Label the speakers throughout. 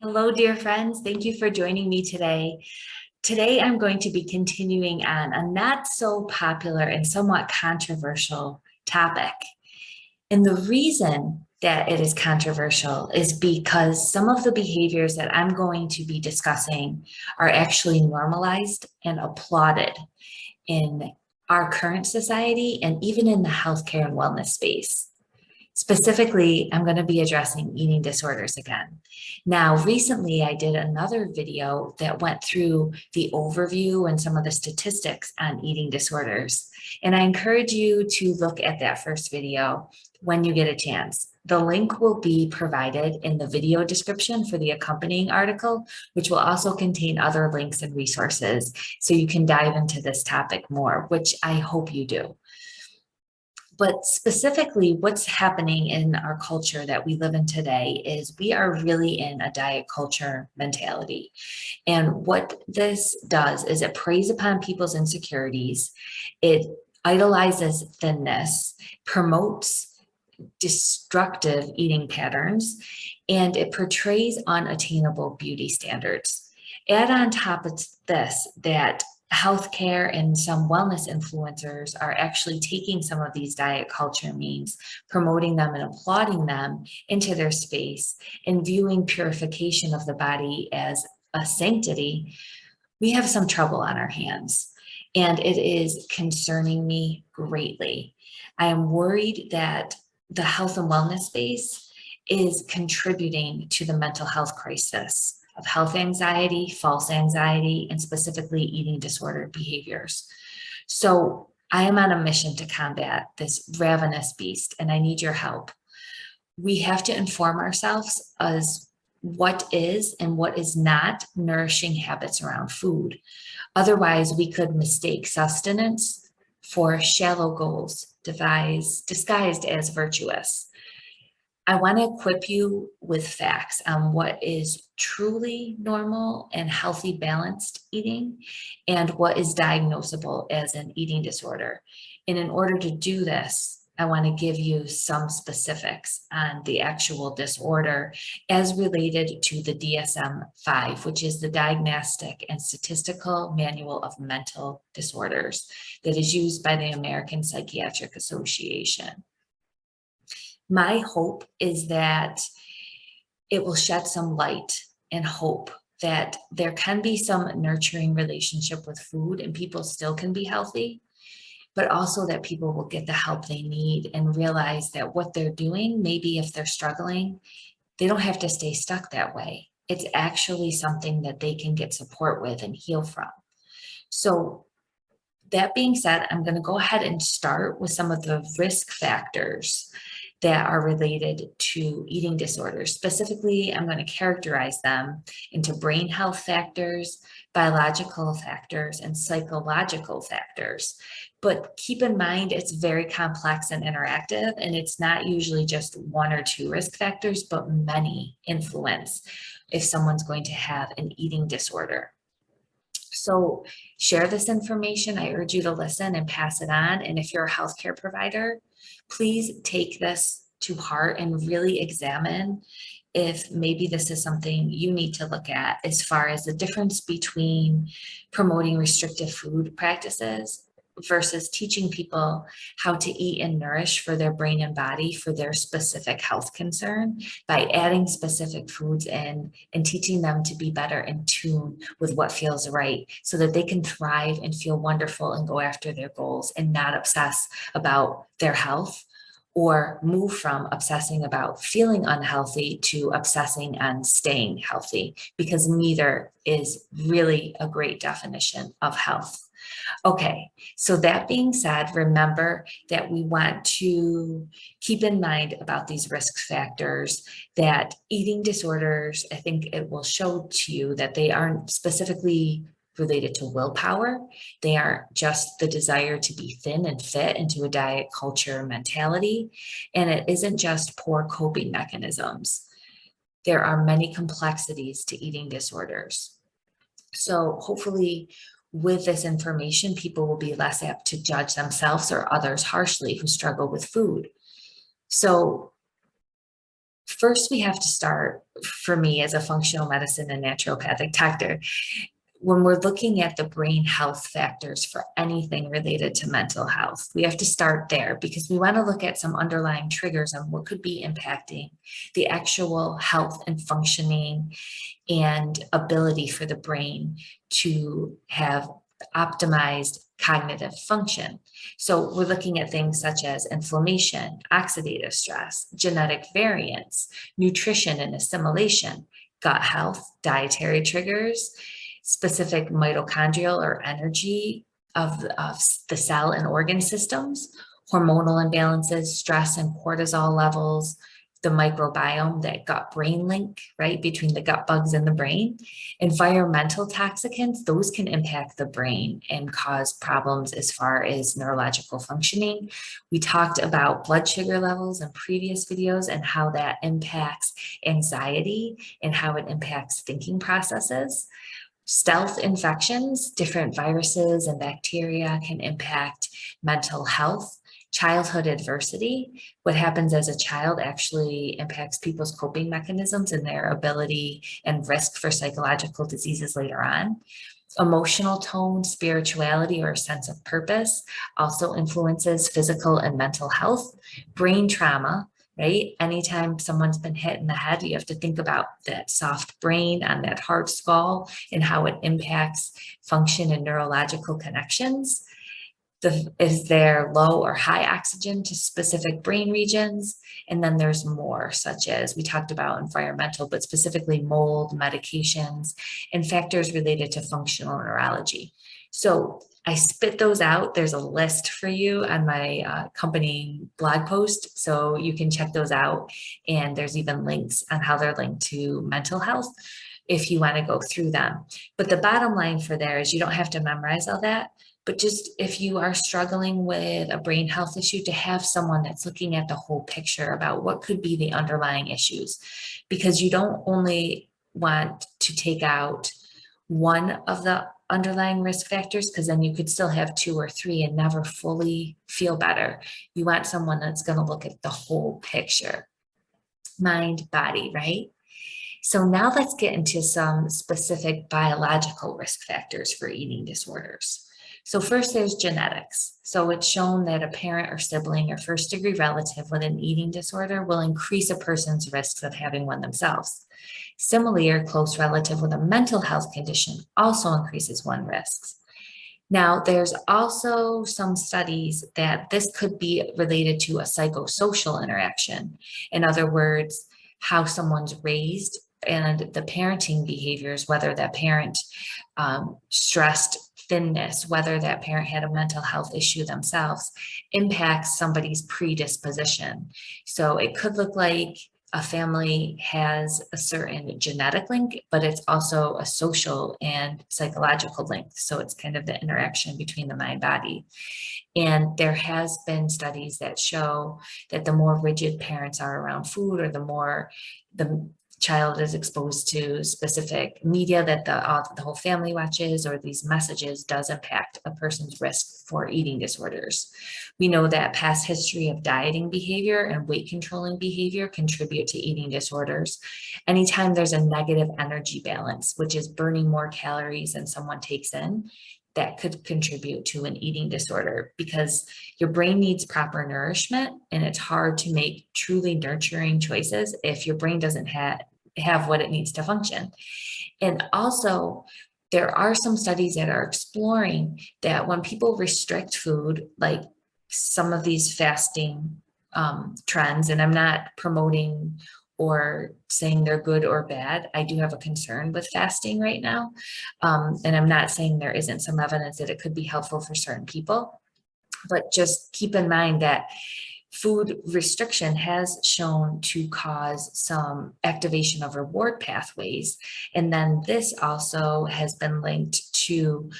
Speaker 1: Hello, dear friends. Thank you for joining me today. Today, I'm going to be continuing on a not so popular and somewhat controversial topic. And the reason that it is controversial is because some of the behaviors that I'm going to be discussing are actually normalized and applauded in our current society and even in the healthcare and wellness space. Specifically, I'm going to be addressing eating disorders again. Now, recently I did another video that went through the overview and some of the statistics on eating disorders. And I encourage you to look at that first video when you get a chance. The link will be provided in the video description for the accompanying article, which will also contain other links and resources so you can dive into this topic more, which I hope you do. But specifically, what's happening in our culture that we live in today is we are really in a diet culture mentality. And what this does is it preys upon people's insecurities, it idolizes thinness, promotes destructive eating patterns, and it portrays unattainable beauty standards. Add on top of this that healthcare and some wellness influencers are actually taking some of these diet culture memes, promoting them and applauding them into their space and viewing purification of the body as a sanctity. We have some trouble on our hands, and it is concerning me greatly. I am worried that the health and wellness space is contributing to the mental health crisis of health anxiety, false anxiety, and specifically eating disorder behaviors. So I am on a mission to combat this ravenous beast, and I need your help. We have to inform ourselves as what is and what is not nourishing habits around food. Otherwise, we could mistake sustenance for shallow goals disguised as virtuous. I want to equip you with facts on what is truly normal and healthy balanced eating and what is diagnosable as an eating disorder. And in order to do this, I want to give you some specifics on the actual disorder as related to the DSM-5, which is the Diagnostic and Statistical Manual of Mental Disorders that is used by the American Psychiatric Association. My hope is that it will shed some light and hope that there can be some nurturing relationship with food and people still can be healthy, but also that people will get the help they need and realize that what they're doing, maybe if they're struggling, they don't have to stay stuck that way. It's actually something that they can get support with and heal from. So that being said, I'm going to go ahead and start with some of the risk factors that are related to eating disorders. Specifically, I'm going to characterize them into brain health factors, biological factors, and psychological factors. But keep in mind, it's very complex and interactive, and it's not usually just one or two risk factors, but many influence if someone's going to have an eating disorder. So share this information. I urge you to listen and pass it on. And if you're a healthcare provider, please take this to heart and really examine if maybe this is something you need to look at as far as the difference between promoting restrictive food practices versus teaching people how to eat and nourish for their brain and body for their specific health concern by adding specific foods in and teaching them to be better in tune with what feels right so that they can thrive and feel wonderful and go after their goals and not obsess about their health or move from obsessing about feeling unhealthy to obsessing on staying healthy, because neither is really a great definition of health. Okay, so that being said, remember that we want to keep in mind about these risk factors that eating disorders, I think it will show to you that they aren't specifically related to willpower. They aren't just the desire to be thin and fit into a diet culture mentality. And it isn't just poor coping mechanisms. There are many complexities to eating disorders. So hopefully with this information, people will be less apt to judge themselves or others harshly who struggle with food. So First, we have to start, for me as a functional medicine and naturopathic doctor, when we're looking at the brain health factors for anything related to mental health, we have to start there because we want to look at some underlying triggers on what could be impacting the actual health and functioning and ability for the brain to have optimized cognitive function. So we're looking at things such as inflammation, oxidative stress, genetic variants, nutrition and assimilation, gut health, dietary triggers, specific mitochondrial or energy of the cell and organ systems, hormonal imbalances, stress and cortisol levels, the microbiome, that gut-brain link, right, between the gut bugs and the brain. Environmental toxicants, those can impact the brain and cause problems as far as neurological functioning. We talked about blood sugar levels in previous videos and how that impacts anxiety and how it impacts thinking processes. Stealth infections, different viruses and bacteria can impact mental health. Childhood adversity, what happens as a child actually impacts people's coping mechanisms and their ability and risk for psychological diseases later on. Emotional tone, spirituality, or a sense of purpose also influences physical and mental health. Brain trauma, right? Anytime someone's been hit in the head, you have to think about that soft brain on that hard skull and how it impacts function and neurological connections. Is there low or high oxygen to specific brain regions? And then there's more, such as we talked about environmental, but specifically mold, medications, and factors related to functional neurology. So I spit those out. There's a list for you on my company blog post, so you can check those out. And there's even links on how they're linked to mental health if you want to go through them. But the bottom line for there is you don't have to memorize all that. But just if you are struggling with a brain health issue, to have someone that's looking at the whole picture about what could be the underlying issues, because you don't only want to take out one of the underlying risk factors, because then you could still have 2 or 3 and never fully feel better. You want someone that's going to look at the whole picture, mind, body, right? So now let's get into some specific biological risk factors for eating disorders. So first there's genetics. So it's shown that a parent or sibling or first degree relative with an eating disorder will increase a person's risks of having one themselves. Similarly, a close relative with a mental health condition also increases one risks. Now, there's also some studies that this could be related to a psychosocial interaction. In other words, how someone's raised and the parenting behaviors, whether that parent stressed thinness, whether that parent had a mental health issue themselves, impacts somebody's predisposition. So it could look like a family has a certain genetic link, but it's also a social and psychological link. So it's kind of the interaction between the mind body. And there has been studies that show that the more rigid parents are around food, or the more the child is exposed to specific media that the whole family watches, or these messages, does impact a person's risk for eating disorders. We know that past history of dieting behavior and weight controlling behavior contribute to eating disorders. Anytime there's a negative energy balance, which is burning more calories than someone takes in, that could contribute to an eating disorder, because your brain needs proper nourishment, and it's hard to make truly nurturing choices if your brain doesn't have what it needs to function. And also, there are some studies that are exploring that when people restrict food, like some of these fasting trends, and I'm not promoting or saying they're good or bad. I do have a concern with fasting right now. And I'm not saying there isn't some evidence that it could be helpful for certain people, but just keep in mind that food restriction has shown to cause some activation of reward pathways. And then this also has been linked to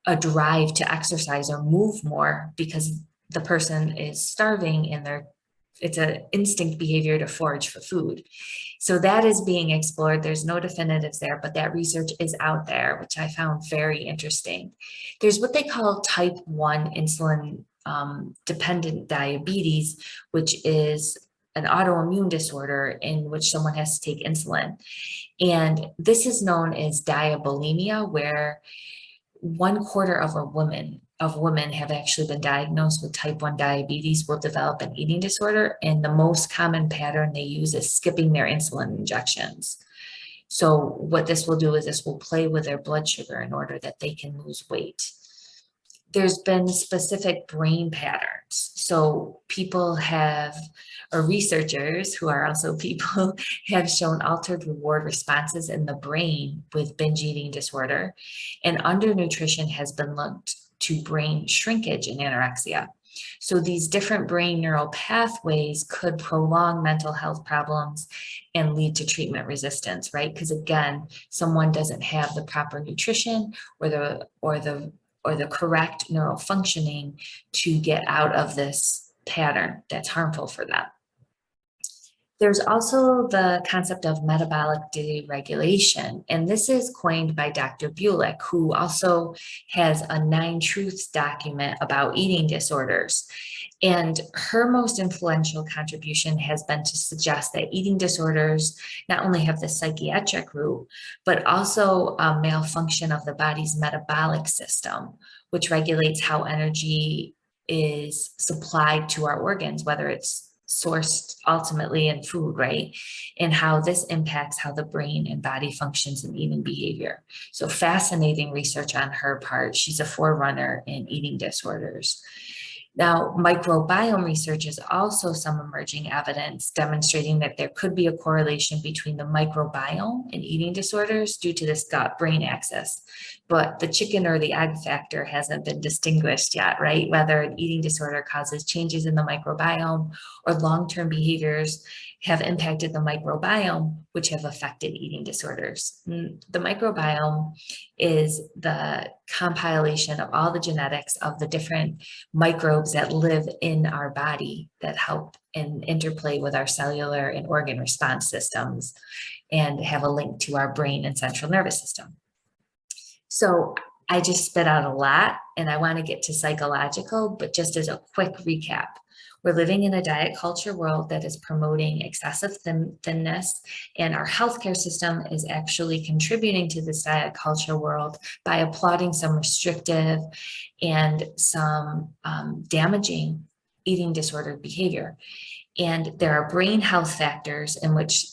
Speaker 1: a drive to exercise or move more, because the person is starving and it's an instinct behavior to forage for food. So that is being explored. There's no definitives there, but that research is out there, which I found very interesting. There's what they call type 1 insulin dependent diabetes, which is an autoimmune disorder in which someone has to take insulin. And this is known as diabulimia, where 1/4 of women have actually been diagnosed with type 1 diabetes will develop an eating disorder. And the most common pattern they use is skipping their insulin injections. So what this will do is this will play with their blood sugar in order that they can lose weight. There's been specific brain patterns. So people have, or researchers who are also people, have shown altered reward responses in the brain with binge eating disorder. And undernutrition has been linked to brain shrinkage in anorexia. So these different brain neural pathways could prolong mental health problems and lead to treatment resistance, right? Because again, someone doesn't have the proper nutrition or the correct neural functioning to get out of this pattern that's harmful for them. There's also the concept of metabolic deregulation, and this is coined by Dr. Bulick, who also has a 9 Truths document about eating disorders. And her most influential contribution has been to suggest that eating disorders not only have the psychiatric root, but also a malfunction of the body's metabolic system, which regulates how energy is supplied to our organs, whether it's sourced ultimately in food, right? And how this impacts how the brain and body functions in eating behavior. So fascinating research on her part. She's a forerunner in eating disorders. Now, microbiome research is also some emerging evidence demonstrating that there could be a correlation between the microbiome and eating disorders due to this gut-brain axis. But the chicken or the egg factor hasn't been distinguished yet, right? Whether an eating disorder causes changes in the microbiome or long-term behaviors have impacted the microbiome, which have affected eating disorders. The microbiome is the compilation of all the genetics of the different microbes that live in our body that help and interplay with our cellular and organ response systems and have a link to our brain and central nervous system. So I just spit out a lot and I want to get to psychological, but just as a quick recap. We're living in a diet culture world that is promoting excessive thinness, and our healthcare system is actually contributing to this diet culture world by applauding some restrictive and some damaging eating disorder behavior. And there are brain health factors in which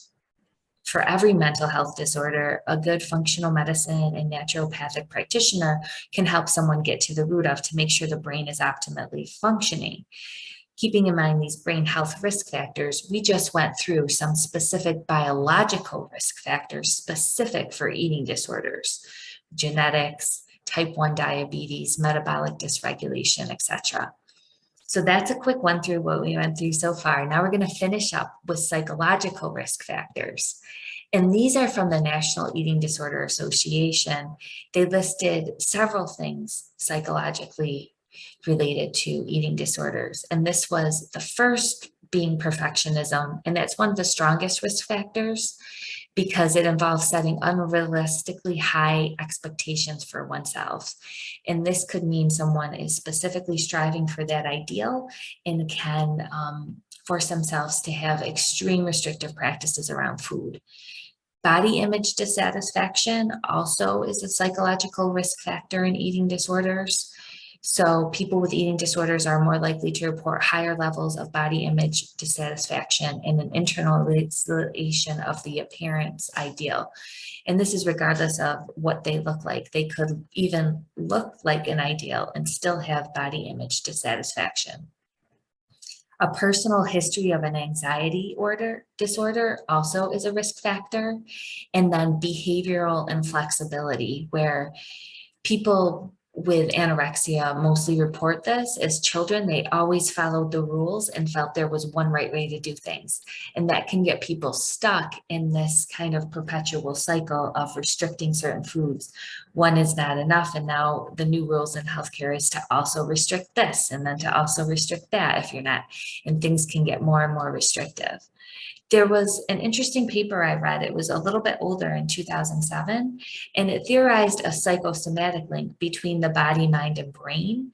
Speaker 1: for every mental health disorder, a good functional medicine and naturopathic practitioner can help someone get to the root of to make sure the brain is optimally functioning. Keeping in mind these brain health risk factors, we just went through some specific biological risk factors specific for eating disorders, genetics, type 1 diabetes, metabolic dysregulation, etc. So that's a quick one through what we went through so far. Now we're going to finish up with psychological risk factors. And these are from the National Eating Disorder Association. They listed several things psychologically related to eating disorders. And this was the first being perfectionism. And that's one of the strongest risk factors because it involves setting unrealistically high expectations for oneself. And this could mean someone is specifically striving for that ideal and can force themselves to have extreme restrictive practices around food. Body image dissatisfaction also is a psychological risk factor in eating disorders. So people with eating disorders are more likely to report higher levels of body image dissatisfaction and an internalization of the appearance ideal. And this is regardless of what they look like. They could even look like an ideal and still have body image dissatisfaction. A personal history of an anxiety disorder also is a risk factor. And then behavioral inflexibility, where people with anorexia mostly report this. As children, they always followed the rules and felt there was one right way to do things. And that can get people stuck in this kind of perpetual cycle of restricting certain foods. One is not enough, and now the new rules in healthcare is to also restrict this and then to also restrict that if you're not, and things can get more and more restrictive. There was an interesting paper I read. It was a little bit older in 2007, and it theorized a psychosomatic link between the body, mind, and brain,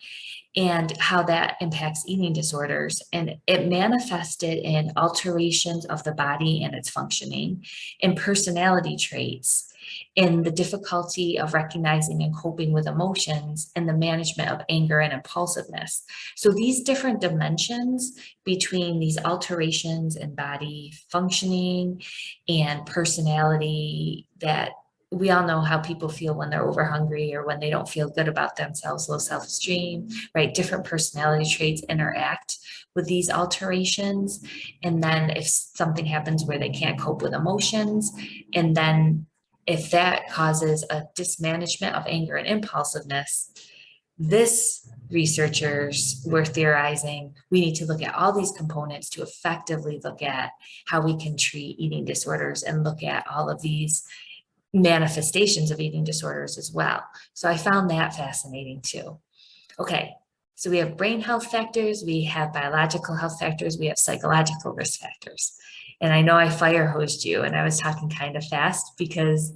Speaker 1: and how that impacts eating disorders. And it manifested in alterations of the body and its functioning, in personality traits, in the difficulty of recognizing and coping with emotions, and the management of anger and impulsiveness. So these different dimensions between these alterations in body functioning and personality, that we all know how people feel when they're over hungry or when they don't feel good about themselves, low self-esteem, right? Different personality traits interact with these alterations. And then if something happens where they can't cope with emotions, and then if that causes a dismanagement of anger and impulsiveness, this researchers were theorizing we need to look at all these components to effectively look at how we can treat eating disorders and look at all of these manifestations of eating disorders as well. So I found that fascinating too. Okay, so we have brain health factors, we have biological health factors, we have psychological risk factors. And I know I fire hosed you and I was talking kind of fast because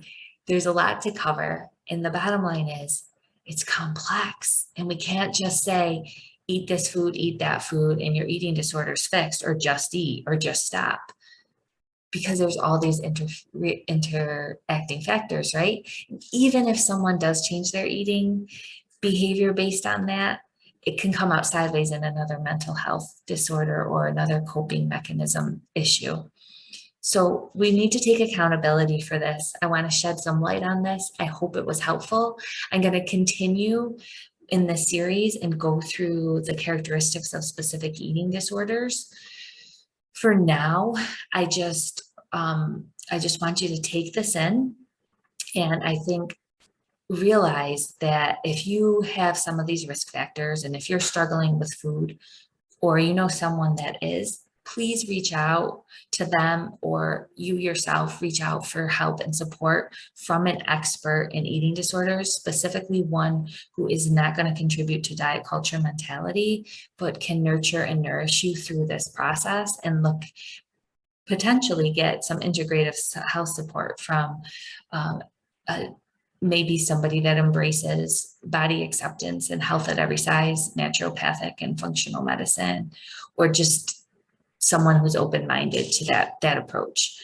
Speaker 1: there's a lot to cover. And the bottom line is it's complex, and we can't just say, eat this food, eat that food, and your eating disorder is fixed, or just eat, or just stop. Because there's all these interacting factors, right? Even if someone does change their eating behavior based on that, it can come out sideways in another mental health disorder or another coping mechanism issue. So we need to take accountability for this. I want to shed some light on this. I hope it was helpful. I'm going to continue in this series and go through the characteristics of specific eating disorders. For now, I just want you to take this in, and I think realize that if you have some of these risk factors, and if you're struggling with food, or you know someone that is, please reach out to them, or you yourself reach out for help and support from an expert in eating disorders, specifically one who is not going to contribute to diet culture mentality, but can nurture and nourish you through this process, and potentially get some integrative health support from maybe somebody that embraces body acceptance and health at every size, naturopathic and functional medicine, or just someone who's open-minded to that approach.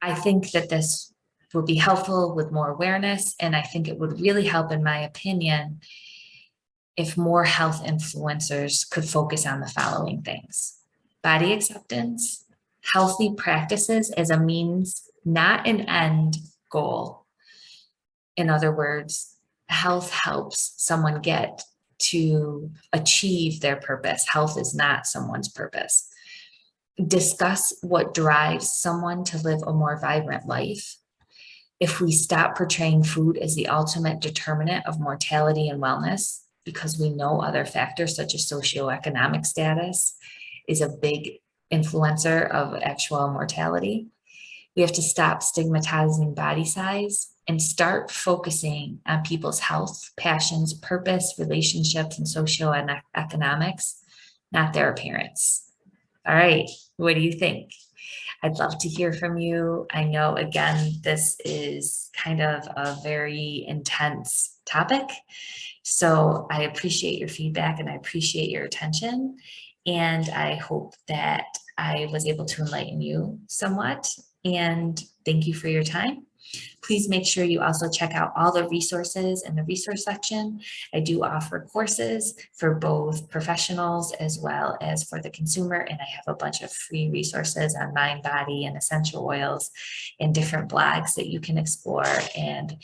Speaker 1: I think that this will be helpful with more awareness, and I think it would really help, in my opinion, if more health influencers could focus on the following things: body acceptance, healthy practices as a means, not an end goal. In other words, health helps someone get to achieve their purpose. Health is not someone's purpose. Discuss what drives someone to live a more vibrant life. If we stop portraying food as the ultimate determinant of mortality and wellness, because we know other factors such as socioeconomic status is a big influencer of actual mortality. We have to stop stigmatizing body size and start focusing on people's health, passions, purpose, relationships, and socioeconomics, not their appearance. All right, what do you think? I'd love to hear from you. I know, again, this is kind of a very intense topic, so I appreciate your feedback and I appreciate your attention. And I hope that I was able to enlighten you somewhat. And thank you for your time. Please make sure you also check out all the resources in the resource section. I do offer courses for both professionals as well as for the consumer, and I have a bunch of free resources on mind, body, and essential oils, and different blogs that you can explore, and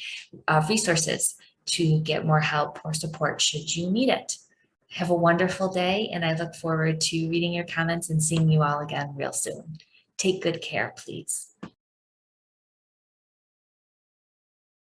Speaker 1: resources to get more help or support should you need it. Have a wonderful day, and I look forward to reading your comments and seeing you all again real soon. Take good care, please.